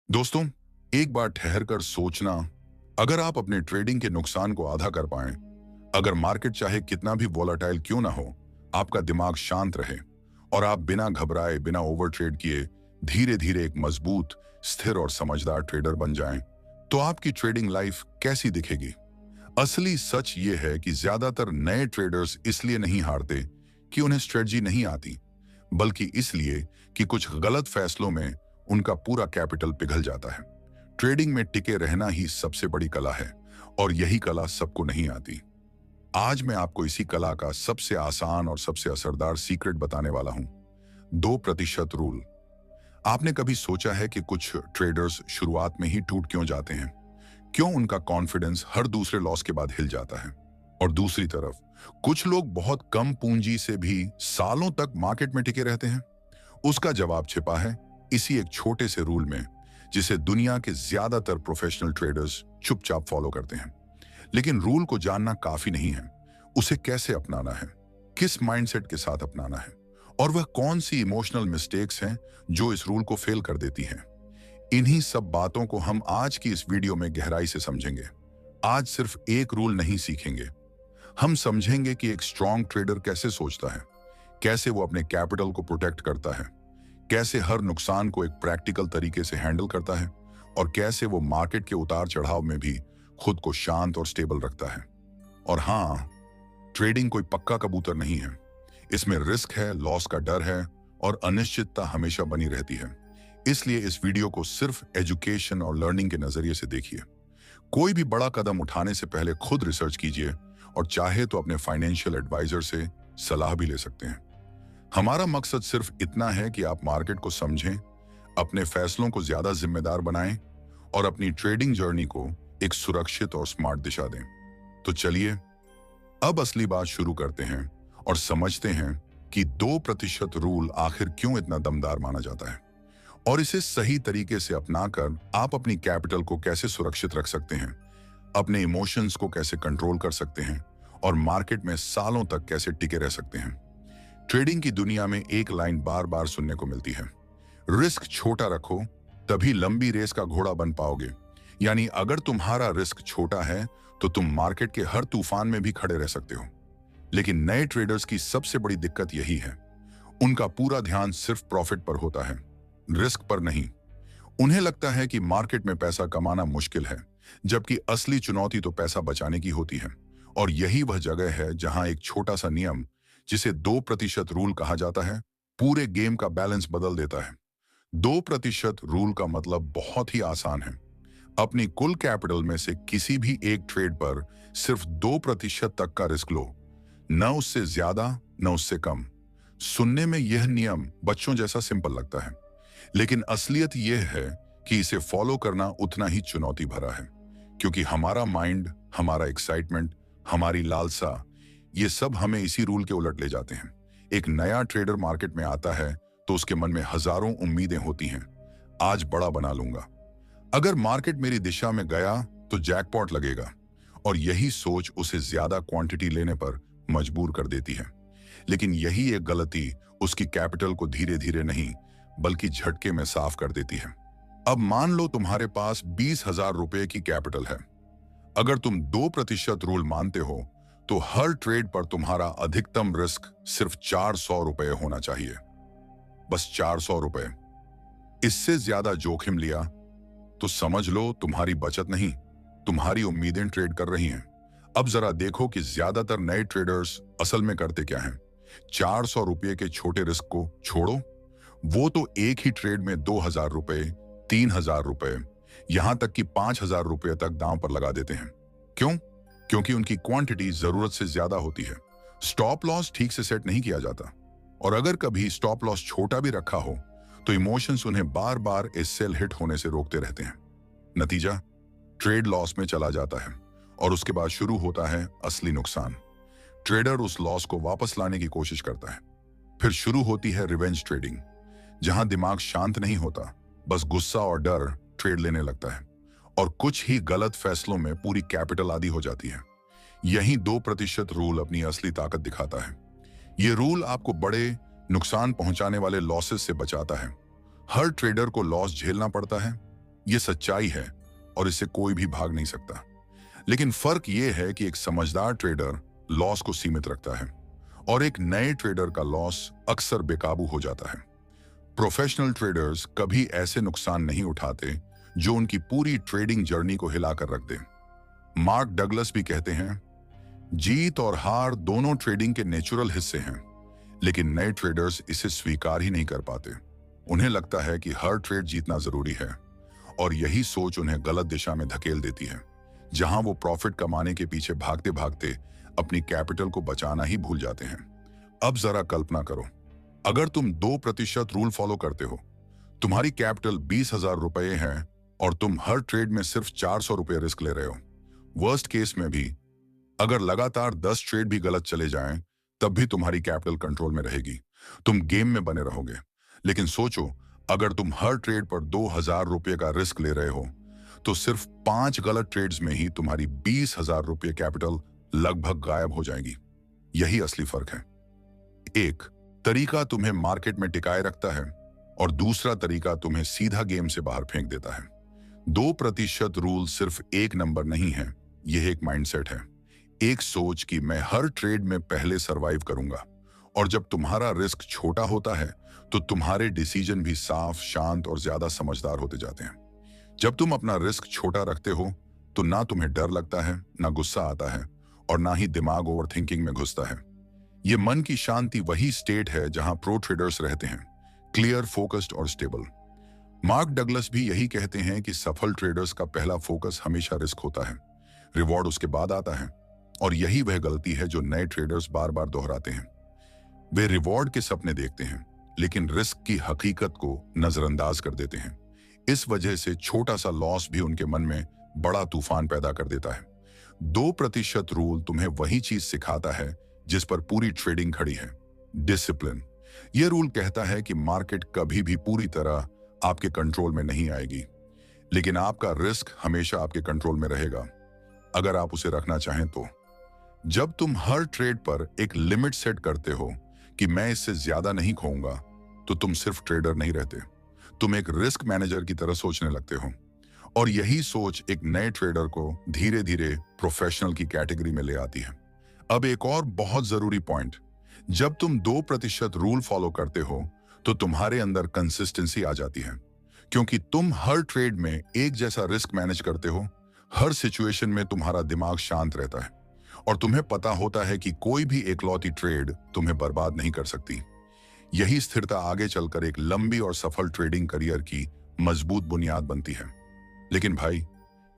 दोस्तों, एक बार ठहर कर सोचना, अगर आप अपने ट्रेडिंग के नुकसान को आधा कर पाएं, अगर मार्केट चाहे कितना भी वॉलेटाइल क्यों ना हो, आपका दिमाग शांत रहे और आप बिना घबराए, बिना ओवर ट्रेड किए धीरे धीरे एक मजबूत, स्थिर और समझदार ट्रेडर बन जाएं, तो आपकी ट्रेडिंग लाइफ कैसी दिखेगी? असली सच ये है कि ज्यादातर नए ट्रेडर्स इसलिए नहीं हारते कि उन्हें स्ट्रेटजी नहीं आती, बल्कि इसलिए कि कुछ गलत फैसलों में उनका पूरा कैपिटल पिघल जाता है। ट्रेडिंग में टिके रहना ही सबसे बड़ी कला है और यही कला सबको नहीं आती। आज मैं आपको इसी कला का सबसे आसान और सबसे असरदार सीक्रेट बताने वाला हूं। 2% रूल। आपने कभी सोचा है कि कुछ ट्रेडर्स शुरुआत में ही टूट क्यों जाते हैं? क्यों उनका कॉन्फिडेंस हर दूसरे लॉस के बाद हिल जाता है? और दूसरी तरफ कुछ लोग बहुत कम पूंजी से भी सालों तक मार्केट में टिके रहते हैं। उसका जवाब छिपा है इसी एक छोटे से रूल में, जिसे दुनिया के ज्यादातर प्रोफेशनल ट्रेडर्स चुपचाप फॉलो करते हैं। लेकिन रूल को जानना काफी नहीं है, उसे कैसे अपनाना है, किस माइंडसेट के साथ अपनाना है, और वह कौन सी इमोशनल मिस्टेक्स हैं जो इस रूल को फेल कर देती हैं। इन्हीं सब बातों को हम आज की इस वीडियो में गहराई से समझेंगे। आज सिर्फ एक रूल नहीं सीखेंगे, हम समझेंगे कि एक स्ट्रॉन्ग ट्रेडर कैसे सोचता है, कैसे वो अपने कैपिटल को प्रोटेक्ट करता है, कैसे हर नुकसान को एक प्रैक्टिकल तरीके से हैंडल करता है, और कैसे वो मार्केट के उतार चढ़ाव में भी खुद को शांत और स्टेबल रखता है। और हाँ, ट्रेडिंग कोई पक्का कबूतर नहीं है। इसमें रिस्क है, लॉस का डर है और अनिश्चितता हमेशा बनी रहती है। इसलिए इस वीडियो को सिर्फ एजुकेशन और लर्निंग के नजरिए से देखिए। कोई भी बड़ा कदम उठाने से पहले खुद रिसर्च कीजिए और चाहे तो अपने फाइनेंशियल एडवाइजर से सलाह भी ले सकते हैं। हमारा मकसद सिर्फ इतना है कि आप मार्केट को समझें, अपने फैसलों को ज्यादा जिम्मेदार बनाएं और अपनी ट्रेडिंग जर्नी को एक सुरक्षित और स्मार्ट दिशा दें। तो चलिए अब असली बात शुरू करते हैं और समझते हैं कि 2% रूल आखिर क्यों इतना दमदार माना जाता है और इसे सही तरीके से अपनाकर आप अपनी कैपिटल को कैसे सुरक्षित रख सकते हैं, अपने इमोशंस को कैसे कंट्रोल कर सकते हैं और मार्केट में सालों तक कैसे टिके रह सकते हैं। ट्रेडिंग की दुनिया में एक लाइन बार बार सुनने को मिलती है, रिस्क छोटा रखो तभी लंबी रेस का घोड़ा बन पाओगे। यानी अगर तुम्हारा रिस्क छोटा है तो तुम मार्केट के हर तूफान में भी खड़े रह सकते हो। लेकिन नए ट्रेडर्स की सबसे बड़ी दिक्कत यही है, उनका पूरा ध्यान सिर्फ प्रॉफिट पर होता है, रिस्क पर नहीं। उन्हें लगता है कि मार्केट में पैसा कमाना मुश्किल है, जबकि असली चुनौती तो पैसा बचाने की होती है। और यही वह जगह है जहां एक छोटा सा नियम, जिसे 2% रूल कहा जाता है, पूरे गेम का बैलेंस बदल देता है। 2% रूल का मतलब बहुत ही आसान है। अपनी कुल कैपिटल में से किसी भी एक ट्रेड पर सिर्फ 2% तक का रिस्क लो, न उससे ज्यादा न उससे कम। सुनने में यह नियम बच्चों जैसा सिंपल लगता है, लेकिन असलियत यह है कि इसे फॉलो करना उतना ही चुनौती भरा है, क्योंकि हमारा माइंड, हमारा एक्साइटमेंट, हमारी लालसा, ये सब हमें इसी रूल के उलट ले जाते हैं। एक नया ट्रेडर मार्केट में आता है तो उसके मन में हजारों उम्मीदें होती हैं। आज बड़ा बना लूंगा, अगर मार्केट मेरी दिशा में गया तो जैकपॉट लगेगा, और यही सोच उसे ज्यादा क्वांटिटी लेने पर मजबूर कर देती है। लेकिन यही एक गलती उसकी कैपिटल को धीरे धीरे नहीं बल्कि झटके में साफ कर देती है। अब मान लो तुम्हारे पास 20,000 रुपए की कैपिटल है। अगर तुम 2% रूल मानते हो तो हर ट्रेड पर तुम्हारा अधिकतम रिस्क सिर्फ 400 रुपए होना चाहिए, बस 400 रुपए। इससे ज्यादा जोखिम लिया तो समझ लो तुम्हारी बचत नहीं, तुम्हारी उम्मीदें ट्रेड कर रही हैं। अब जरा देखो कि ज्यादातर नए ट्रेडर्स असल में करते क्या हैं। 400 रुपए के छोटे रिस्क को छोड़ो, वो तो एक ही ट्रेड में 2,000 रुपए, 3,000 रुपए, यहां तक कि 5,000 रुपए तक दांव पर लगा देते हैं। क्यों? क्योंकि उनकी क्वांटिटी जरूरत से ज्यादा होती है। स्टॉप लॉस ठीक से सेट नहीं किया जाता, और अगर कभी स्टॉप लॉस छोटा भी रखा हो तो इमोशंस उन्हें बार बार इस सेल हिट होने से रोकते रहते हैं। नतीजा, ट्रेड लॉस में चला जाता है और उसके बाद शुरू होता है असली नुकसान। ट्रेडर उस लॉस को वापस लाने की कोशिश करता है। फिर शुरू होती है रिवेंज ट्रेडिंग, जहां दिमाग शांत नहीं होता, बस गुस्सा और डर ट्रेड लेने लगता है, और कुछ ही गलत फैसलों में पूरी कैपिटल आधी हो जाती है। यही 2% रूल अपनी असली ताकत दिखाता है। यह रूल आपको बड़े नुकसान पहुंचाने वाले लॉसेस से बचाता है। हर ट्रेडर को लॉस झेलना पड़ता है, ये सच्चाई है और इससे कोई भी भाग नहीं सकता। लेकिन फर्क ये है कि एक समझदार ट्रेडर लॉस को सीमित रखता है और एक नए ट्रेडर का लॉस अक्सर बेकाबू हो जाता है। प्रोफेशनल ट्रेडर्स कभी ऐसे नुकसान नहीं उठाते जो उनकी पूरी ट्रेडिंग जर्नी को हिलाकर रख दे। मार्क डगलस भी कहते हैं, जीत और हार दोनों ट्रेडिंग के नेचुरल हिस्से हैं, लेकिन नए ट्रेडर्स इसे स्वीकार ही नहीं कर पाते। उन्हें लगता है कि हर ट्रेड जीतना जरूरी है और यही सोच उन्हें गलत दिशा में धकेल देती है, जहां वो प्रॉफिट कमाने के पीछे भागते भागते अपनी कैपिटल को बचाना ही भूल जाते हैं। अब जरा कल्पना करो, अगर तुम 2% रूल फॉलो करते हो, तुम्हारी कैपिटल 20,000 रुपए है और तुम हर ट्रेड में सिर्फ 400 रुपए रिस्क ले रहे हो। वर्स्ट केस में भी अगर लगातार 10 ट्रेड भी गलत चले जाएं, तब भी तुम्हारी कैपिटल कंट्रोल में रहेगी, तुम गेम में बने रहोगे। लेकिन सोचो, अगर तुम हर ट्रेड पर 2,000 रुपए का रिस्क ले रहे हो, तो सिर्फ 5 गलत ट्रेड्स में ही तुम्हारी 20,000 रुपए कैपिटल लगभग गायब हो जाएगी। यही असली फर्क है। एक तरीका तुम्हें मार्केट में टिकाए रखता है और दूसरा तरीका तुम्हें सीधा गेम से बाहर फेंक देता है। 2% रूल सिर्फ एक नंबर नहीं है, यह एक माइंडसेट है, एक सोच कि मैं हर ट्रेड में पहले सरवाइव करूंगा। और जब तुम्हारा रिस्क छोटा होता है तो तुम्हारे डिसीजन भी साफ, शांत और ज्यादा समझदार होते जाते हैं। जब तुम अपना रिस्क छोटा रखते हो तो ना तुम्हें डर लगता है, ना गुस्सा आता है और ना ही दिमाग ओवर थिंकिंग में घुसता है। ये मन की शांति वही स्टेट है जहां प्रो ट्रेडर्स रहते हैं, क्लियर, फोकस्ड और स्टेबल। मार्क डगलस भी यही कहते हैं कि सफल ट्रेडर्स का पहला फोकस हमेशा रिस्क होता है, रिवॉर्ड उसके बाद आता है। और यही वह गलती है जो नए ट्रेडर्स बार बार दोहराते हैं। वे रिवॉर्ड के सपने देखते हैं लेकिन रिस्क की हकीकत को नजरअंदाज कर देते हैं। इस वजह से छोटा सा लॉस भी उनके मन में बड़ा तूफान पैदा कर देता है। 2% रूल तुम्हें वही चीज सिखाता है जिस पर पूरी ट्रेडिंग खड़ी है, डिसिप्लिन। यह रूल कहता है कि मार्केट कभी भी पूरी तरह आपके कंट्रोल में नहीं आएगी, लेकिन आपका रिस्क हमेशा आपके कंट्रोल में रहेगा, अगर आप उसे रखना चाहें तो। जब तुम हर ट्रेड पर एक लिमिट सेट करते हो कि मैं इससे ज्यादा नहीं खोऊंगा, तो तुम सिर्फ ट्रेडर नहीं रहते, तुम एक रिस्क मैनेजर की तरह सोचने लगते हो। और यही सोच एक नए ट्रेडर को धीरे धीरे प्रोफेशनल की कैटेगरी में ले आती है। अब एक और बहुत जरूरी पॉइंट, जब तुम 2% रूल फॉलो करते हो तो तुम्हारे अंदर कंसिस्टेंसी आ जाती है, क्योंकि तुम हर ट्रेड में एक जैसा रिस्क मैनेज करते हो। हर सिचुएशन में तुम्हारा दिमाग शांत रहता है और तुम्हें पता होता है कि कोई भी एकलौती ट्रेड तुम्हें बर्बाद नहीं कर सकती। यही स्थिरता आगे चलकर एक लंबी और सफल ट्रेडिंग करियर की मजबूत बुनियाद बनती है। लेकिन भाई,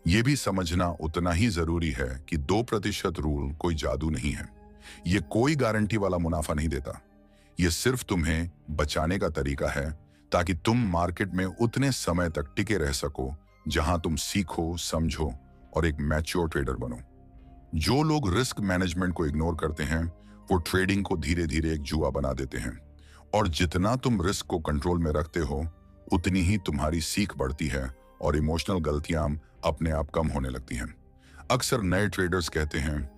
यह भी समझना उतना ही जरूरी है कि 2% रूल कोई जादू नहीं है। यह कोई गारंटी वाला मुनाफा नहीं देता। यह सिर्फ तुम्हें बचाने का तरीका है ताकि तुम मार्केट में उतने समय तक टिके रह सको जहां तुम सीखो, समझो और एक मैच्योर ट्रेडर बनो। जो लोग रिस्क मैनेजमेंट को इग्नोर करते हैं, वो ट्रेडिंग को धीरे धीरे एक जुआ बना देते हैं। और जितना तुम रिस्क को कंट्रोल में रखते हो, उतनी ही तुम्हारी सीख बढ़ती है और इमोशनल गलतियां अपने आप कम होने लगती हैं। अक्सर नए ट्रेडर्स कहते हैं,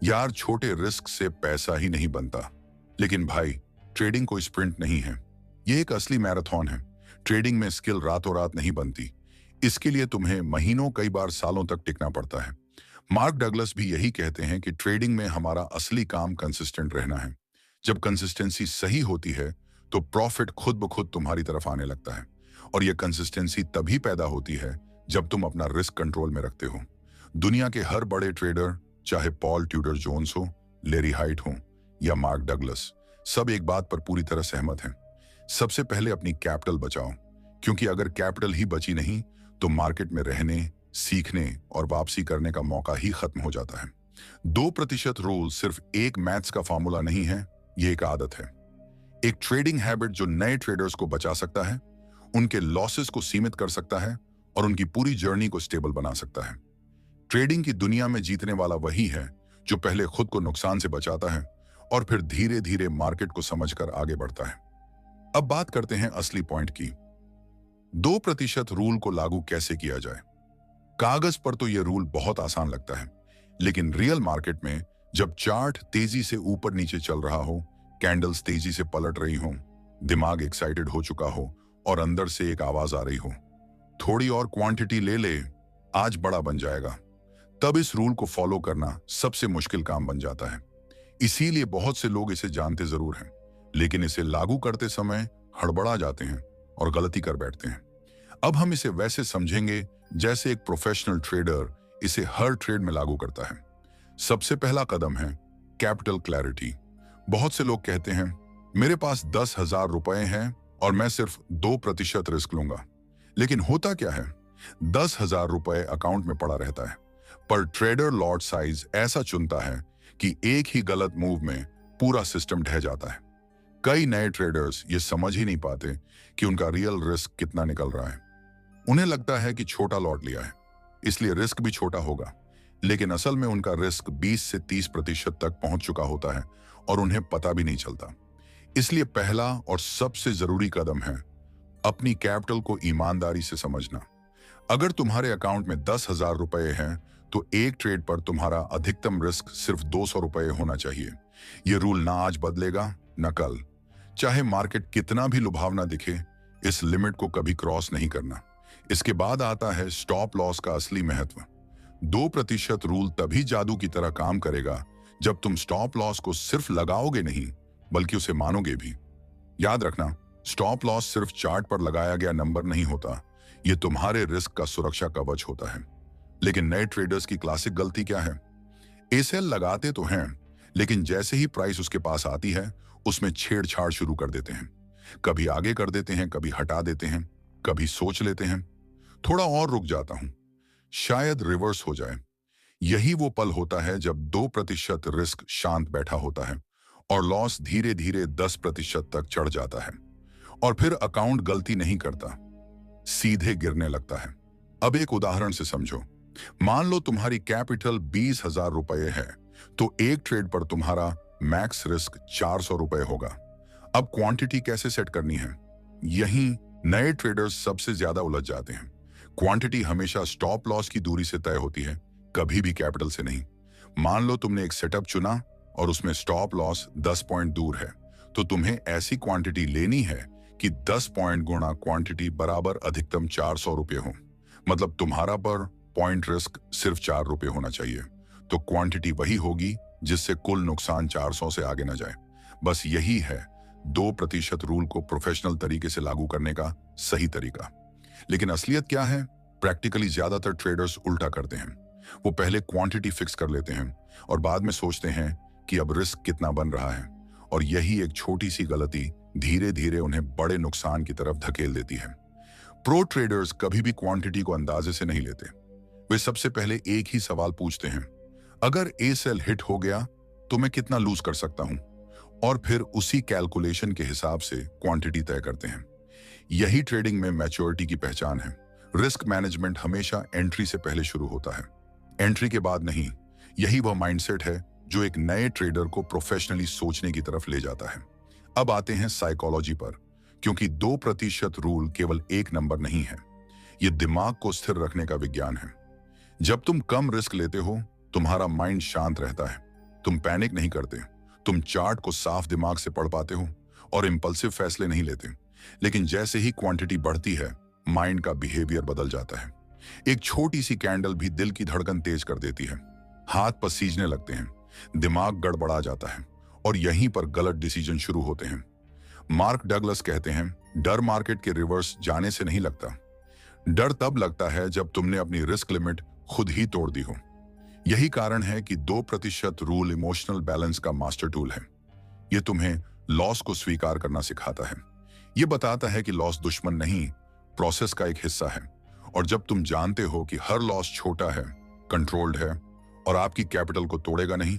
यार छोटे रिस्क से पैसा ही नहीं बनता। लेकिन भाई, ट्रेडिंग कोई स्प्रिंट नहीं है, ये एक असली मैराथन है। ट्रेडिंग में स्किल रातों रात नहीं बनती, इसके लिए तुम्हें महीनों, कई बार सालों तक टिकना पड़ता है। मार्क डगलस भी यही कहते हैं कि ट्रेडिंग में हमारा असली काम कंसिस्टेंट रहना है। जब कंसिस्टेंसी सही होती है तो प्रॉफिट खुद ब खुद तुम्हारी तरफ आने लगता है। और यह कंसिस्टेंसी तभी पैदा होती है जब तुम अपना रिस्क कंट्रोल में रखते हो। दुनिया के हर बड़े ट्रेडर, चाहे पॉल ट्यूडर जोन्स हो, लेरी हाइट हो या मार्क डगलस, सब एक बात पर पूरी तरह सहमत हैं। सबसे पहले अपनी कैपिटल बचाओ, क्योंकि अगर कैपिटल ही बची नहीं तो मार्केट में रहने, सीखने और वापसी करने का मौका ही खत्म हो जाता है। 2% रूल सिर्फ एक मैथ्स का फॉर्मूला नहीं है, ये एक आदत है, एक ट्रेडिंग हैबिट जो नए ट्रेडर्स को बचा सकता है, उनके लॉसेस को सीमित कर सकता है और उनकी पूरी जर्नी को स्टेबल बना सकता है। ट्रेडिंग की दुनिया में जीतने वाला वही है जो पहले खुद को नुकसान से बचाता है और फिर धीरे धीरे मार्केट को समझकर आगे बढ़ता है। अब बात करते हैं असली पॉइंट की, 2% रूल को लागू कैसे किया जाए। कागज पर तो यह रूल बहुत आसान लगता है, लेकिन रियल मार्केट में जब चार्ट तेजी से ऊपर नीचे चल रहा हो, कैंडल्स तेजी से पलट रही हो, दिमाग एक्साइटेड हो चुका हो और अंदर से एक आवाज आ रही हो, थोड़ी और क्वांटिटी ले ले, आज बड़ा बन जाएगा। तब इस रूल को फॉलो करना सबसे मुश्किल काम बन जाता है। इसीलिए बहुत से लोग इसे जानते जरूर हैं, लेकिन इसे लागू करते समय हड़बड़ा जाते हैं और गलती कर बैठते हैं। अब हम इसे वैसे समझेंगे जैसे एक प्रोफेशनल ट्रेडर इसे हर ट्रेड में लागू करता है। सबसे पहला कदम है कैपिटल क्लैरिटी। बहुत से लोग कहते हैं मेरे पास 10,000 रुपए हैं और मैं सिर्फ 2% रिस्क लूंगा। लेकिन होता क्या है, 10,000 रुपए अकाउंट में पड़ा रहता है, पर ट्रेडर लॉट साइज ऐसा चुनता है कि एक ही गलत मूव में पूरा सिस्टम ढह जाता है। कई नए ट्रेडर्स ये समझ ही नहीं पाते कि उनका रियल रिस्क कितना निकल रहा है। उन्हें लगता है कि छोटा लॉट लिया है, इसलिए रिस्क भी छोटा होगा, लेकिन असल में उनका रिस्क 20 से 30% तक पहुंच चुका होता है और उन्हें पता भी नहीं चलता। इसलिए पहला और सबसे जरूरी कदम है अपनी कैपिटल को ईमानदारी से समझना। अगर तुम्हारे अकाउंट में 10,000 रुपए हैं तो एक ट्रेड पर तुम्हारा अधिकतम रिस्क सिर्फ 200 रुपए होना चाहिए। यह रूल ना आज बदलेगा ना कल। चाहे मार्केट कितना भी लुभावना दिखे, इस लिमिट को कभी क्रॉस नहीं करना। इसके बाद आता है स्टॉप लॉस का असली महत्व। 2% रूल तभी जादू की तरह काम करेगा जब तुम स्टॉप लॉस को सिर्फ लगाओगे नहीं, बल्कि उसे मानोगे भी। याद रखना, स्टॉप लॉस सिर्फ चार्ट पर लगाया गया नंबर नहीं होता, यह तुम्हारे रिस्क का सुरक्षा कवच होता है। लेकिन नए ट्रेडर्स की क्लासिक गलती क्या है? एसएल लगाते तो हैं, लेकिन जैसे ही प्राइस उसके पास आती है उसमें छेड़छाड़ शुरू कर देते हैं। कभी आगे कर देते हैं, कभी हटा देते हैं, कभी सोच लेते हैं थोड़ा और रुक जाता हूं, शायद रिवर्स हो जाए। यही वो पल होता है जब 2% रिस्क शांत बैठा होता है और लॉस धीरे धीरे 10% तक चढ़ जाता है। और फिर अकाउंट गलती नहीं करता, सीधे गिरने लगता है। अब एक उदाहरण से समझो। मान लो तुम्हारी कैपिटल 20,000 रुपए है, तो एक ट्रेड पर तुम्हारा मैक्स रिस्क 400 रुपए होगा। अब क्वांटिटी कैसे सेट करनी है, यहीं नए ट्रेडर्स सबसे ज्यादा उलझ जाते हैं। क्वांटिटी हमेशा स्टॉप लॉस की दूरी से तय होती है, कभी भी कैपिटल से नहीं। मान लो तुमने एक सेटअप चुना और उसमें स्टॉप लॉस 10 पॉइंट दूर है, तो तुम्हें ऐसी क्वांटिटी लेनी है कि 10 पॉइंट गुणा क्वांटिटी बराबर अधिकतम 400 रुपए हो। मतलब तुम्हारा पर पॉइंट रिस्क सिर्फ 4 रुपए होना चाहिए। तो क्वांटिटी वही होगी जिससे कुल नुकसान 400 से आगे न जाए। बस यही है 2% रूल को प्रोफेशनल तरीके से लागू करने का सही तरीका। लेकिन असलियत क्या है? प्रैक्टिकली ज्यादातर ट्रेडर्स उल्टा करते हैं। वो पहले क्वांटिटी फिक्स कर लेते हैं और बाद में सोचते हैं कि अब रिस्क कितना बन रहा है, और यही एक छोटी सी गलती धीरे धीरे उन्हें बड़े नुकसान की तरफ धकेल देती है। प्रो ट्रेडर्स कभी भी क्वांटिटी को अंदाजे से नहीं लेते। वे सबसे पहले एक ही सवाल पूछते हैं, अगर ए सेल हिट हो गया तो मैं कितना लूज कर सकता हूं, और फिर उसी कैलकुलेशन के हिसाब से क्वांटिटी तय करते हैं। यही ट्रेडिंग में मैच्योरिटी की पहचान है। रिस्क मैनेजमेंट हमेशा एंट्री से पहले शुरू होता है, एंट्री के बाद नहीं। यही वह माइंडसेट है जो एक नए ट्रेडर को प्रोफेशनली सोचने की तरफ ले जाता है। अब आते हैं साइकोलॉजी पर, क्योंकि 2% रूल केवल एक नंबर नहीं है, यह दिमाग को स्थिर रखने का विज्ञान है। जब तुम कम रिस्क लेते हो, तुम्हारा माइंड शांत रहता है, तुम पैनिक नहीं करते, तुम चार्ट को साफ दिमाग से पढ़ पाते हो और इंपल्सिव फैसले नहीं लेते। लेकिन जैसे ही क्वांटिटी बढ़ती है, माइंड का बिहेवियर बदल जाता है। एक छोटी सी कैंडल भी दिल की धड़कन तेज कर देती है, हाथ पसीजने लगते हैं, दिमाग गड़बड़ा जाता है, और यहीं पर गलत डिसीजन शुरू होते हैं। मार्क डगलस कहते हैं, डर मार्केट के रिवर्स जाने से नहीं लगता, डर तब लगता है जब तुमने अपनी रिस्क लिमिट खुद ही तोड़ दी हो। यही कारण है कि 2% रूल इमोशनल बैलेंस का मास्टर टूल है। यह तुम्हें लॉस को स्वीकार करना सिखाता है। यह बताता है कि लॉस दुश्मन नहीं, प्रोसेस का एक हिस्सा है। और जब तुम जानते हो कि हर लॉस छोटा है, कंट्रोल्ड है और आपकी कैपिटल को तोड़ेगा नहीं,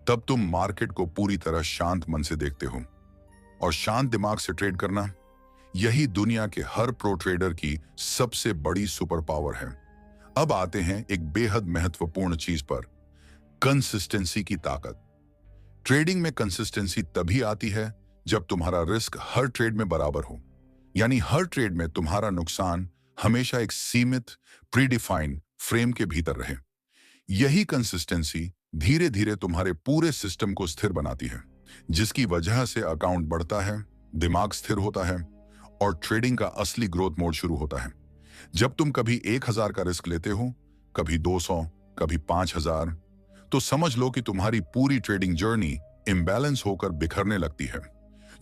तब तुम मार्केट को पूरी तरह शांत मन से देखते हो। और शांत दिमाग से ट्रेड करना, यही दुनिया के हर प्रो ट्रेडर की सबसे बड़ी सुपर पावर है। अब आते हैं एक बेहद महत्वपूर्ण चीज पर, कंसिस्टेंसी की ताकत। ट्रेडिंग में कंसिस्टेंसी तभी आती है जब तुम्हारा रिस्क हर ट्रेड में बराबर हो, यानी हर ट्रेड में तुम्हारा नुकसान हमेशा एक सीमित प्रीडिफाइंड फ्रेम के भीतर रहे। यही कंसिस्टेंसी धीरे धीरे तुम्हारे पूरे सिस्टम को स्थिर बनाती है, जिसकी वजह से अकाउंट बढ़ता है, दिमाग स्थिर होता है और ट्रेडिंग का असली ग्रोथ मोड शुरू होता है। जब तुम कभी 1,000 का रिस्क लेते हो, कभी 200, कभी 5,000, तो समझ लो कि तुम्हारी पूरी ट्रेडिंग जर्नी इम्बैलेंस होकर बिखरने लगती है।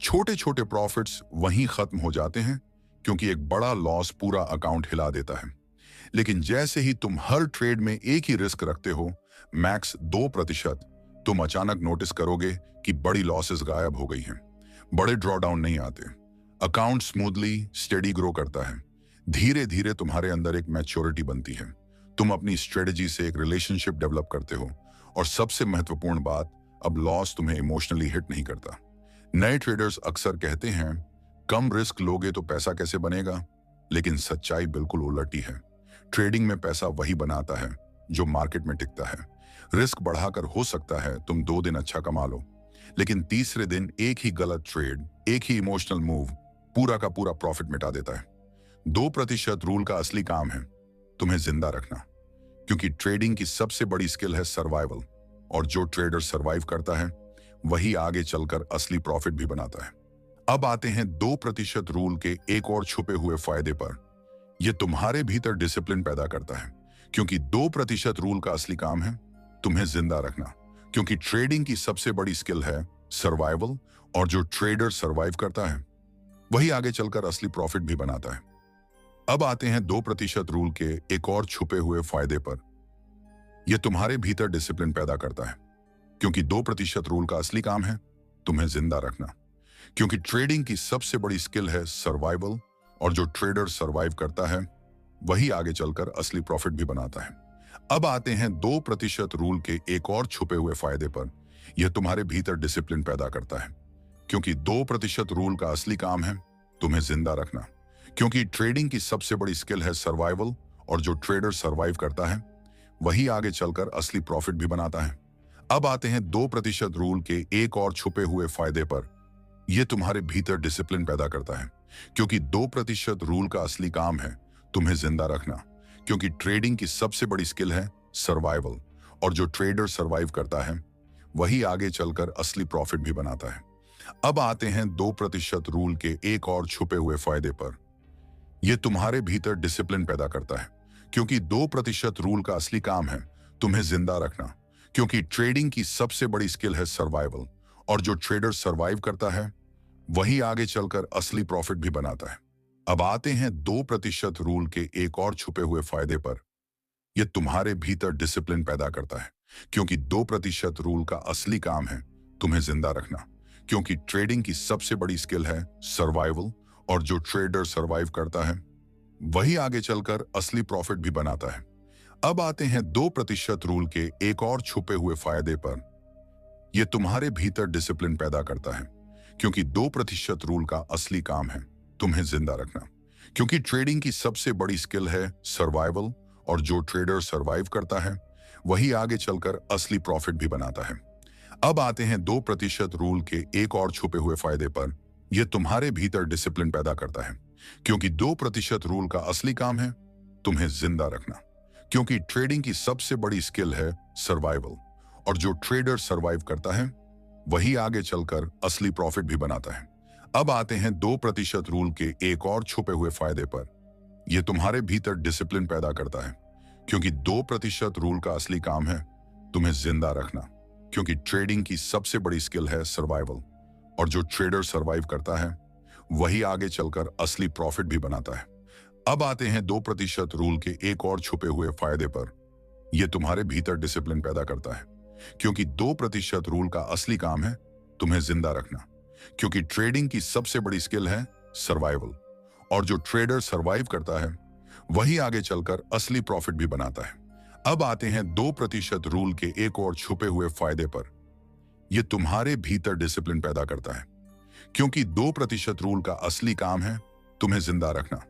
छोटे छोटे प्रॉफिट्स वहीं खत्म हो जाते हैं क्योंकि एक बड़ा लॉस पूरा अकाउंट हिला देता है। लेकिन जैसे ही तुम हर ट्रेड में एक ही रिस्क रखते हो, मैक्स 2%, तुम अचानक नोटिस करोगे कि बड़ी लॉसेस गायब हो गई हैं। बड़े ड्रॉडाउन नहीं आते। अकाउंट स्मूथली स्टेडी ग्रो करता है। धीरे धीरे तुम्हारे अंदर एक मैच्योरिटी बनती है। तुम अपनी स्ट्रेटजी से एक रिलेशनशिप डेवलप करते हो। और सबसे महत्वपूर्ण बात, अब लॉस तुम्हें इमोशनली हिट नहीं करता। नए ट्रेडर्स अक्सर कहते हैं, कम रिस्क लोगे तो पैसा कैसे बनेगा? लेकिन सच्चाई बिल्कुल उलटी है। ट्रेडिंग में पैसा वही बनाता है जो मार्केट में टिकता है। रिस्क बढ़ाकर हो सकता है तुम 2 दिन अच्छा कमा लो, लेकिन तीसरे दिन एक ही गलत ट्रेड, एक ही इमोशनल मूव पूरा का पूरा प्रॉफिट मिटा देता है। 2% रूल का असली काम है तुम्हें जिंदा रखना, क्योंकि ट्रेडिंग की सबसे बड़ी स्किल है सर्वाइवल। और जो ट्रेडर सर्वाइव करता है वही आगे चलकर असली प्रॉफिट भी बनाता है। अब आते हैं 2% रूल के एक और छुपे हुए फायदे पर। यह तुम्हारे भीतर डिसिप्लिन पैदा करता है, क्योंकि 2% रूल का असली काम है तुम्हें जिंदा रखना, क्योंकि ट्रेडिंग की सबसे बड़ी स्किल है सर्वाइवल। और जो ट्रेडर सर्वाइव करता है वही आगे चलकर असली प्रॉफिट भी बनाता है। अब आते हैं 2% रूल के एक और छुपे हुए फायदे पर। यह तुम्हारे भीतर डिसिप्लिन पैदा करता है, क्योंकि 2% रूल का असली काम है तुम्हें जिंदा रखना, क्योंकि ट्रेडिंग की सबसे बड़ी स्किल है सर्वाइवल। और जो ट्रेडर सर्वाइव करता है वही आगे चलकर असली प्रॉफिट भी बनाता है। अब आते हैं 2% रूल के एक और छुपे हुए फायदे पर। यह तुम्हारे भीतर डिसिप्लिन पैदा करता है, क्योंकि 2% रूल का असली काम है तुम्हें जिंदा रखना, क्योंकि ट्रेडिंग की सबसे बड़ी स्किल है सर्वाइवल। और जो ट्रेडर सर्वाइव करता है वही आगे चलकर असली प्रॉफिट भी बनाता है। अब आते हैं 2% रूल के एक और छुपे हुए फायदे पर। यह तुम्हारे भीतर डिसिप्लिन पैदा करता है, क्योंकि 2% रूल का असली काम है तुम्हें जिंदा रखना, क्योंकि ट्रेडिंग की सबसे बड़ी स्किल है सर्वाइवल। और जो ट्रेडर सर्वाइव करता है वही आगे चलकर असली प्रॉफिट भी बनाता है। अब आते हैं 2% रूल के एक और छुपे हुए फायदे पर। यह तुम्हारे भीतर डिसिप्लिन पैदा करता है, क्योंकि 2% रूल का असली काम है तुम्हें जिंदा रखना, क्योंकि ट्रेडिंग की सबसे बड़ी स्किल है सर्वाइवल। और जो ट्रेडर सर्वाइव करता है वही आगे चलकर असली प्रॉफिट भी बनाता है। अब आते हैं 2% रूल के एक और छुपे हुए फायदे पर। यह तुम्हारे भीतर डिसिप्लिन पैदा करता है, क्योंकि 2% रूल का असली काम है तुम्हें जिंदा रखना, क्योंकि ट्रेडिंग की सबसे बड़ी स्किल है सर्वाइवल। और जो ट्रेडर सर्वाइव करता है वही आगे चलकर असली प्रॉफिट भी बनाता है। अब आते हैं 2% रूल के एक और छुपे हुए फायदे पर। यह तुम्हारे भीतर डिसिप्लिन पैदा करता है, क्योंकि 2% रूल का असली काम है तुम्हें जिंदा रखना, क्योंकि ट्रेडिंग की सबसे बड़ी स्किल है सर्वाइवल। और जो ट्रेडर सर्वाइव करता है वही आगे चलकर असली प्रॉफिट भी बनाता है। अब आते हैं 2% रूल के एक और छुपे हुए फायदे पर। यह तुम्हारे भीतर डिसिप्लिन पैदा करता है, क्योंकि 2% रूल का असली काम है तुम्हें जिंदा रखना, क्योंकि ट्रेडिंग की सबसे बड़ी स्किल है सर्वाइवल। और जो ट्रेडर सर्वाइव करता है वही आगे चलकर असली प्रॉफिट भी बनाता है। अब आते हैं 2% रूल के एक और छुपे हुए फायदे पर। यह तुम्हारे भीतर डिसिप्लिन पैदा करता है, क्योंकि 2% रूल का असली काम है तुम्हें जिंदा रखना, क्योंकि ट्रेडिंग की सबसे बड़ी स्किल है सर्वाइवल। और जो ट्रेडर सर्वाइव करता है वही आगे चलकर असली प्रॉफिट भी बनाता है। अब आते हैं 2% रूल के एक और छुपे हुए फायदे पर। यह तुम्हारे भीतर डिसिप्लिन पैदा करता है, क्योंकि 2% रूल का असली काम है तुम्हें जिंदा रखना, क्योंकि ट्रेडिंग की सबसे बड़ी स्किल है सर्वाइवल। और जो ट्रेडर सर्वाइव करता है वही आगे चलकर असली प्रॉफिट भी बनाता है। अब आते हैं 2% रूल के एक और छुपे हुए फायदे पर। यह तुम्हारे भीतर डिसिप्लिन पैदा करता है, क्योंकि 2% रूल का असली काम है तुम्हें जिंदा रखना,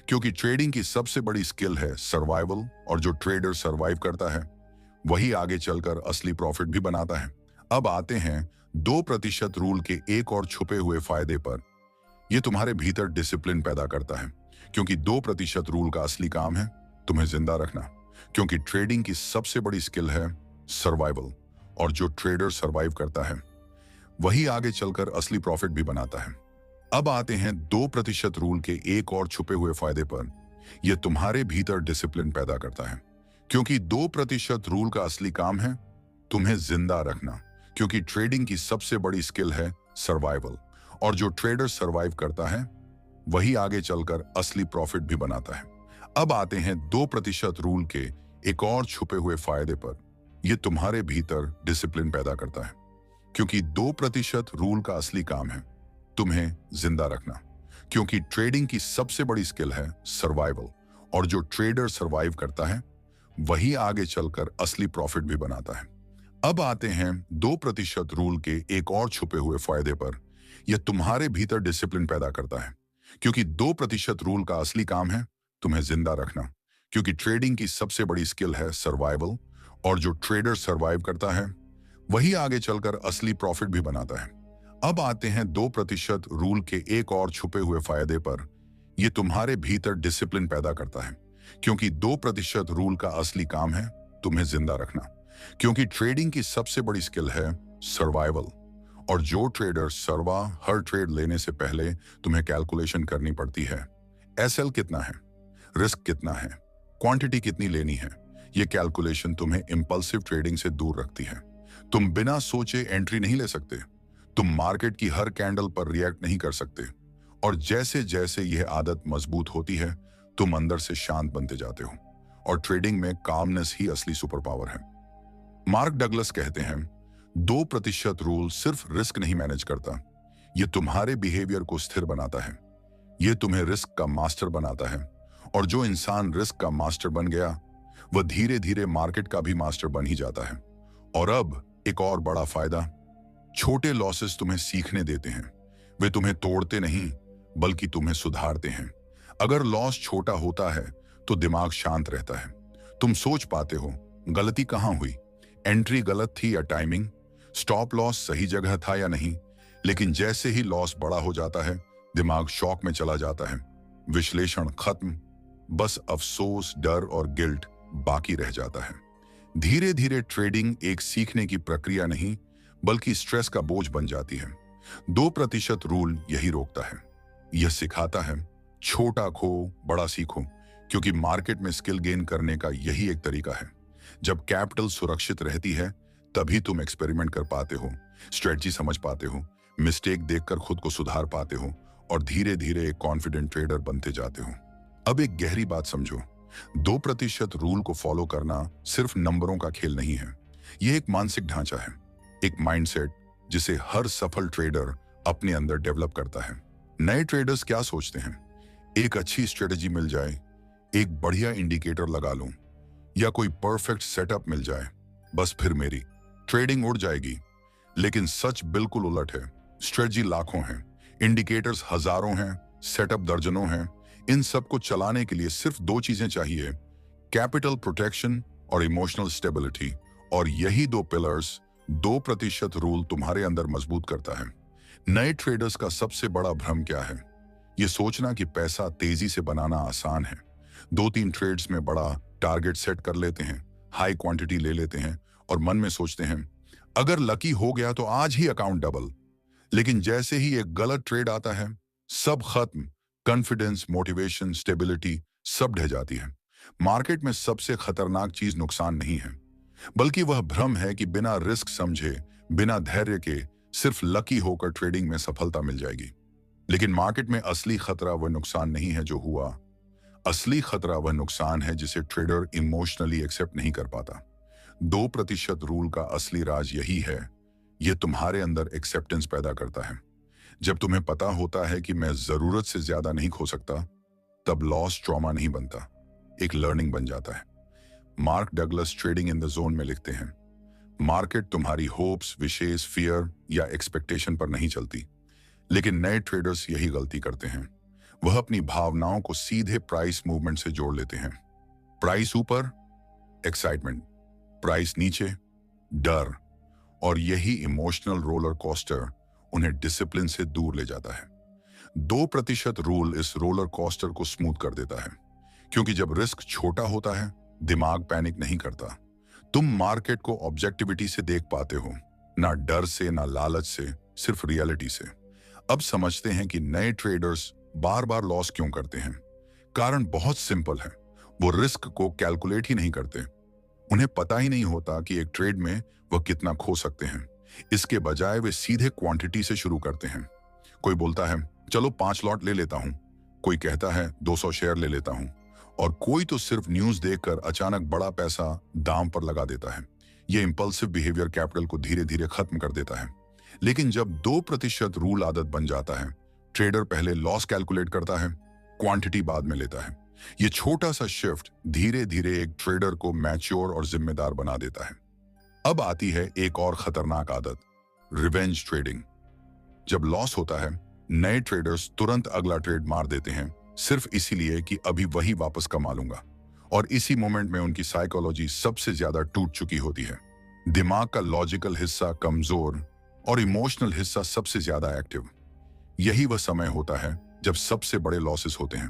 क्योंकि ट्रेडिंग की सबसे बड़ी स्किल है सर्वाइवल। और जो ट्रेडर सर्वाइव करता है वही आगे चलकर असली प्रॉफिट भी बनाता है। अब आते हैं 2% रूल के एक और छुपे हुए फायदे पर। यह तुम्हारे भीतर डिसिप्लिन पैदा करता है, क्योंकि 2% रूल का असली काम है तुम्हें जिंदा रखना, क्योंकि ट्रेडिंग की सबसे बड़ी स्किल है सर्वाइवल। और जो ट्रेडर सर्वाइव करता है वही आगे चलकर असली प्रॉफिट भी बनाता है। अब आते हैं 2% रूल के एक और छुपे हुए फायदे पर। यह तुम्हारे भीतर डिसिप्लिन पैदा करता है, क्योंकि 2% रूल का असली काम है तुम्हें जिंदा रखना, क्योंकि ट्रेडिंग की सबसे बड़ी स्किल है सर्वाइवल, और जो ट्रेडर सर्वाइव करता है वही आगे चलकर असली प्रॉफिट भी बनाता है। अब आते हैं 2% रूल के एक और छुपे हुए फायदे पर। यह तुम्हारे भीतर डिसिप्लिन पैदा करता है, क्योंकि 2% रूल का असली काम है तुम्हें जिंदा रखना, क्योंकि ट्रेडिंग की सबसे बड़ी स्किल है सर्वाइवल, और जो ट्रेडर सर्वाइव करता है वही आगे चलकर असली प्रॉफिट भी बनाता है। अब आते हैं 2% रूल के एक और छुपे हुए फायदे पर। यह तुम्हारे भीतर डिसिप्लिन पैदा करता है, क्योंकि 2% रूल का असली काम है तुम्हें जिंदा रखना, क्योंकि ट्रेडिंग की सबसे बड़ी स्किल है सर्वाइवल, और जो ट्रेडर सर्वाइव करता है वही आगे चलकर असली प्रॉफिट भी बनाता है। अब आते हैं 2% रूल के एक और छुपे हुए फायदे पर। यह तुम्हारे भीतर डिसिप्लिन पैदा करता है, क्योंकि 2% रूल का असली काम है तुम्हें जिंदा रखना, क्योंकि ट्रेडिंग की सबसे बड़ी स्किल है सर्वाइवल, और जो ट्रेडर हर ट्रेड लेने से पहले तुम्हें कैलकुलेशन करनी पड़ती है। एसएल कितना है, रिस्क कितना है, क्वांटिटी कितनी लेनी है। यह कैलकुलेशन तुम्हें इंपल्सिव ट्रेडिंग से दूर रखती है। तुम बिना सोचे एंट्री नहीं ले सकते, तुम मार्केट की हर कैंडल पर रिएक्ट नहीं कर सकते, और जैसे जैसे यह आदत मजबूत होती है तुम अंदर से शांत बनते जाते हो, और ट्रेडिंग में कामनेस ही असली सुपर पावर है। मार्क डगलस कहते हैं 2% रूल सिर्फ रिस्क नहीं मैनेज करता, यह तुम्हारे बिहेवियर को स्थिर बनाता है, यह तुम्हें रिस्क का मास्टर बनाता है, और जो इंसान रिस्क का मास्टर बन गया वह धीरे धीरे मार्केट का भी मास्टर बन ही जाता है। और अब एक और बड़ा फायदा, छोटे लॉसेस तुम्हें सीखने देते हैं, वे तुम्हें तोड़ते नहीं बल्कि तुम्हें सुधारते हैं। अगर लॉस छोटा होता है तो दिमाग शांत रहता है, तुम सोच पाते हो गलती कहां हुई, एंट्री गलत थी या टाइमिंग, स्टॉप लॉस सही जगह था या नहीं। लेकिन जैसे ही लॉस बड़ा हो जाता है दिमाग शॉक में चला जाता है, विश्लेषण खत्म, बस अफसोस, डर और गिल्ट बाकी रह जाता है। धीरे धीरे ट्रेडिंग एक सीखने की प्रक्रिया नहीं बल्कि स्ट्रेस का बोझ बन जाती है। 2% रूल यही रोकता है, यह सिखाता है छोटा खो बड़ा सीखो, क्योंकि मार्केट में स्किल गेन करने का यही एक तरीका है। जब कैपिटल सुरक्षित रहती है तभी तुम एक्सपेरिमेंट कर पाते हो, स्ट्रेटजी समझ पाते हो, मिस्टेक देखकर खुद को सुधार पाते हो, और धीरे धीरे एक कॉन्फिडेंट ट्रेडर बनते जाते हो। अब एक गहरी बात समझो, 2% रूल को फॉलो करना सिर्फ नंबरों का खेल नहीं है, यह एक मानसिक ढांचा है, एक माइंडसेट जिसे हर सफल ट्रेडर अपने अंदर डेवलप करता है। नए ट्रेडर्स क्या सोचते हैं, एक अच्छी स्ट्रेटजी मिल जाए, एक बढ़िया इंडिकेटर लगा लूं, या कोई परफेक्ट सेटअप मिल जाए, बस फिर मेरी ट्रेडिंग उड़ जाएगी। लेकिन सच बिल्कुल उलट है, स्ट्रेटजी लाखों हैं, इंडिकेटर्स हजारों हैं, सेटअप दर्जनों हैं। इन सब को चलाने के लिए सिर्फ 2 चीजें चाहिए, कैपिटल प्रोटेक्शन और इमोशनल स्टेबिलिटी, और यही 2 पिलर्स 2% रूल तुम्हारे अंदर मजबूत करता है। नए ट्रेडर्स का सबसे बड़ा भ्रम क्या है, यह सोचना कि पैसा तेजी से बनाना आसान है। 2-3 ट्रेड्स में बड़ा टारगेट सेट कर लेते हैं, हाई क्वांटिटी ले लेते हैं, और मन में सोचते हैं अगर लकी हो गया तो आज ही अकाउंट डबल। लेकिन जैसे ही एक गलत ट्रेड आता है सब खत्म, कॉन्फिडेंस, मोटिवेशन, स्टेबिलिटी सब ढह जाती है। मार्केट में सबसे खतरनाक चीज नुकसान नहीं है, बल्कि वह भ्रम है कि बिना रिस्क समझे, बिना धैर्य के, सिर्फ लकी होकर ट्रेडिंग में सफलता मिल जाएगी। लेकिन मार्केट में असली खतरा वह नुकसान नहीं है जो हुआ, असली खतरा वह नुकसान है जिसे ट्रेडर इमोशनली एक्सेप्ट नहीं कर पाता। 2% रूल का असली राज यही है, यह तुम्हारे अंदर एक्सेप्टेंस पैदा करता है। जब तुम्हें पता होता है कि मैं जरूरत से ज्यादा नहीं खो सकता, तब लॉस ट्रॉमा नहीं बनता, एक लर्निंग बन जाता है। Mark Douglas trading in the zone में लिखते हैं, मार्केट तुम्हारी होप्स, विशेष, फियर या एक्सपेक्टेशन पर नहीं चलती। लेकिन नए ट्रेडर्स यही गलती करते हैं, वह अपनी भावनाओं को सीधे प्राइस मूवमेंट से जोड़ लेते हैं। प्राइस ऊपर एक्साइटमेंट, प्राइस नीचे डर, और यही इमोशनल रोलर कोस्टर उन्हें डिसिप्लिन से दूर ले जाता है। 2% रूल इस रोलर कोस्टर को स्मूथ कर देता है, क्योंकि जब रिस्क छोटा होता है दिमाग पैनिक नहीं करता। तुम मार्केट को ऑब्जेक्टिविटी से देख पाते हो, ना डर से, ना लालच से, सिर्फ रियलिटी से। अब समझते हैं कि नए ट्रेडर्स बार बार लॉस क्यों करते हैं। कारण बहुत सिंपल है, वो रिस्क को कैलकुलेट ही नहीं करते। उन्हें पता ही नहीं होता कि एक ट्रेड में वह कितना खो सकते हैं। इसके बजाय वे सीधे क्वांटिटी से शुरू करते हैं। कोई बोलता है चलो 5 लॉट ले लेता हूं, कोई कहता है 200 शेयर ले लेता हूं, और कोई तो सिर्फ न्यूज देखकर अचानक बड़ा पैसा दाम पर लगा देता है। यह इंपल्सिव बिहेवियर कैपिटल को धीरे धीरे खत्म कर देता है। लेकिन जब 2% रूल आदत बन जाता है, ट्रेडर पहले लॉस कैलकुलेट करता है, क्वांटिटी बाद में लेता है। यह छोटा सा शिफ्ट धीरे धीरे एक ट्रेडर को मैच्योर और जिम्मेदार बना देता है। अब आती है एक और खतरनाक आदत, रिवेंज ट्रेडिंग। जब लॉस होता है, नए ट्रेडर्स तुरंत अगला ट्रेड मार देते हैं, सिर्फ इसीलिए कि अभी वही वापस कमा लूंगा। और इसी मोमेंट में उनकी साइकोलॉजी सबसे ज्यादा टूट चुकी होती है। दिमाग का लॉजिकल हिस्सा कमजोर और इमोशनल हिस्सा सबसे ज्यादा एक्टिव। यही वह समय होता है जब सबसे बड़े लॉसेस होते हैं।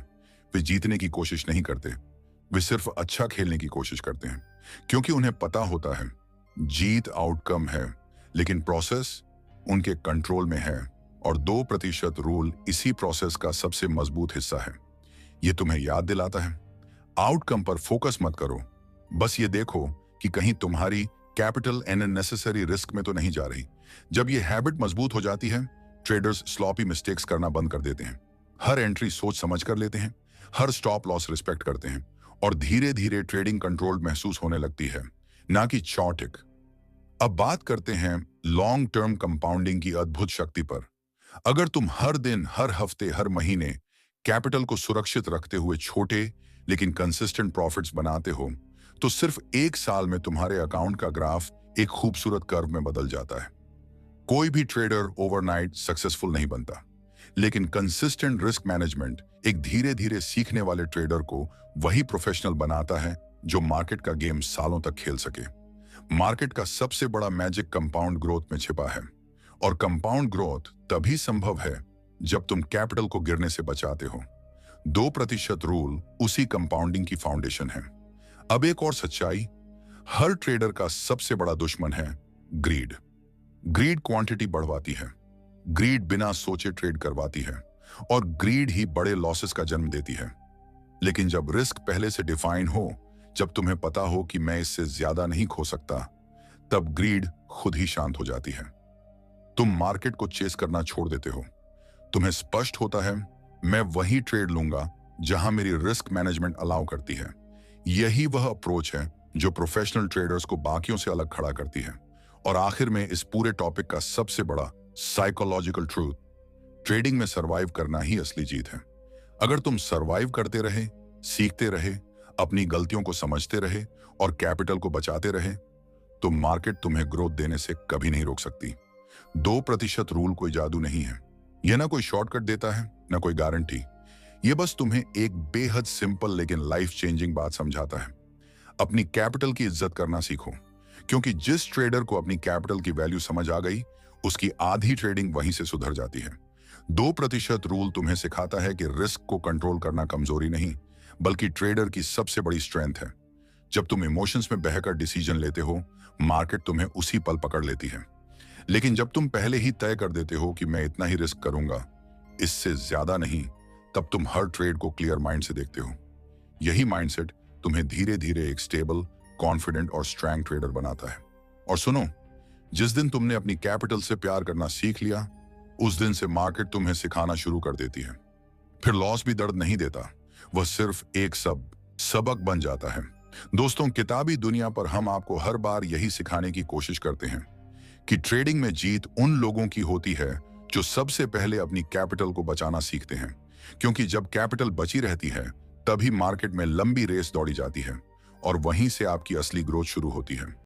वे जीतने की कोशिश नहीं करते, वे सिर्फ अच्छा खेलने की कोशिश करते हैं, क्योंकि उन्हें पता होता है जीत आउटकम है, लेकिन प्रोसेस उनके कंट्रोल में है। और 2% रूल इसी प्रोसेस का सबसे मजबूत हिस्सा है। यह तुम्हें याद दिलाता है, आउटकम पर फोकस मत करो, बस ये देखो कि कहीं तुम्हारी कैपिटल अननेसेसरी रिस्क में तो नहीं जा रही। जब यह हैबिट मजबूत हो जाती है, ट्रेडर्स स्लॉपी मिस्टेक्स करना बंद कर देते हैं। हर एंट्री सोच समझ कर लेते हैं, हर स्टॉप लॉस रिस्पेक्ट करते हैं, और धीरे धीरे ट्रेडिंग कंट्रोल्ड महसूस होने लगती है, ना कि चौटिक। अब बात करते हैं लॉन्ग टर्म कंपाउंडिंग की अद्भुत शक्ति पर। अगर तुम हर दिन, हर हफ्ते, हर महीने कैपिटल को सुरक्षित रखते हुए छोटे लेकिन कंसिस्टेंट प्रॉफिट्स बनाते हो, तो सिर्फ 1 साल में तुम्हारे अकाउंट का ग्राफ एक खूबसूरत कर्व में बदल जाता है। कोई भी ट्रेडर ओवरनाइट सक्सेसफुल नहीं बनता, लेकिन कंसिस्टेंट रिस्क मैनेजमेंट एक धीरे धीरे सीखने वाले ट्रेडर को वही प्रोफेशनल बनाता है जो मार्केट का गेम सालों तक खेल सके। मार्केट का सबसे बड़ा मैजिक कंपाउंड ग्रोथ में छिपा है, और कंपाउंड ग्रोथ तभी संभव है जब तुम कैपिटल को गिरने से बचाते हो। 2% रूल उसी कंपाउंडिंग की फाउंडेशन है। अब एक और सच्चाई, हर ट्रेडर का सबसे बड़ा दुश्मन है ग्रीड। ग्रीड क्वांटिटी बढ़वाती है, ग्रीड बिना सोचे ट्रेड करवाती है, और ग्रीड ही बड़े लॉसेस का जन्म देती है। लेकिन जब रिस्क पहले से डिफाइन हो, जब तुम्हें पता हो कि मैं इससे ज्यादा नहीं खो सकता, तब ग्रीड खुद ही शांत हो जाती है। तुम मार्केट को चेस करना छोड़ देते हो। तुम्हें स्पष्ट होता है, मैं वही ट्रेड लूंगा जहां मेरी रिस्क मैनेजमेंट अलाउ करती है। यही वह अप्रोच है जो प्रोफेशनल ट्रेडर्स को बाकियों से अलग खड़ा करती है। और आखिर में इस पूरे टॉपिक का सबसे बड़ा साइकोलॉजिकल ट्रूथ, ट्रेडिंग में सरवाइव करना ही असली जीत है। अगर तुम सरवाइव करते रहे, सीखते रहे, अपनी गलतियों को समझते रहे और कैपिटल को बचाते रहे, तो मार्केट तुम्हें ग्रोथ देने से कभी नहीं रोक सकती। 2% रूल कोई जादू नहीं है। यह ना कोई शॉर्टकट देता है, ना कोई गारंटी। यह बस तुम्हें एक बेहद सिंपल लेकिन लाइफ चेंजिंग बात समझाता है। अपनी कैपिटल की इज्जत करना सीखो, क्योंकि जिस ट्रेडर को अपनी कैपिटल की वैल्यू समझ आ गई, उसकी आधी ट्रेडिंग वहीं से सुधर जाती है। 2% रूल तुम्हें सिखाता है कि रिस्क को कंट्रोल करना कमजोरी नहीं, बल्कि ट्रेडर की सबसे बड़ी स्ट्रेंथ है। जब तुम इमोशंस में बहकर डिसीजन लेते हो, मार्केट तुम्हें उसी पल पकड़ लेती है। लेकिन जब तुम पहले ही तय कर देते हो कि मैं इतना ही रिस्क करूंगा, इससे ज्यादा नहीं, तब तुम हर ट्रेड को क्लियर माइंड से देखते हो। यही माइंडसेट तुम्हें धीरे धीरे एक स्टेबल, कॉन्फिडेंट और स्ट्रॉन्ग ट्रेडर बनाता है। और सुनो, जिस दिन तुमने अपनी कैपिटल से प्यार करना सीख लिया, उस दिन से मार्केट तुम्हें सिखाना शुरू कर देती है। फिर लॉस भी दर्द नहीं देता, वह सिर्फ एक सबक बन जाता है। दोस्तों, किताबी दुनिया पर हम आपको हर बार यही सिखाने की कोशिश करते हैं कि ट्रेडिंग में जीत उन लोगों की होती है जो सबसे पहले अपनी कैपिटल को बचाना सीखते हैं, क्योंकि जब कैपिटल बची रहती है, तभी मार्केट में लंबी रेस दौड़ी जाती है और वहीं से आपकी असली ग्रोथ शुरू होती है।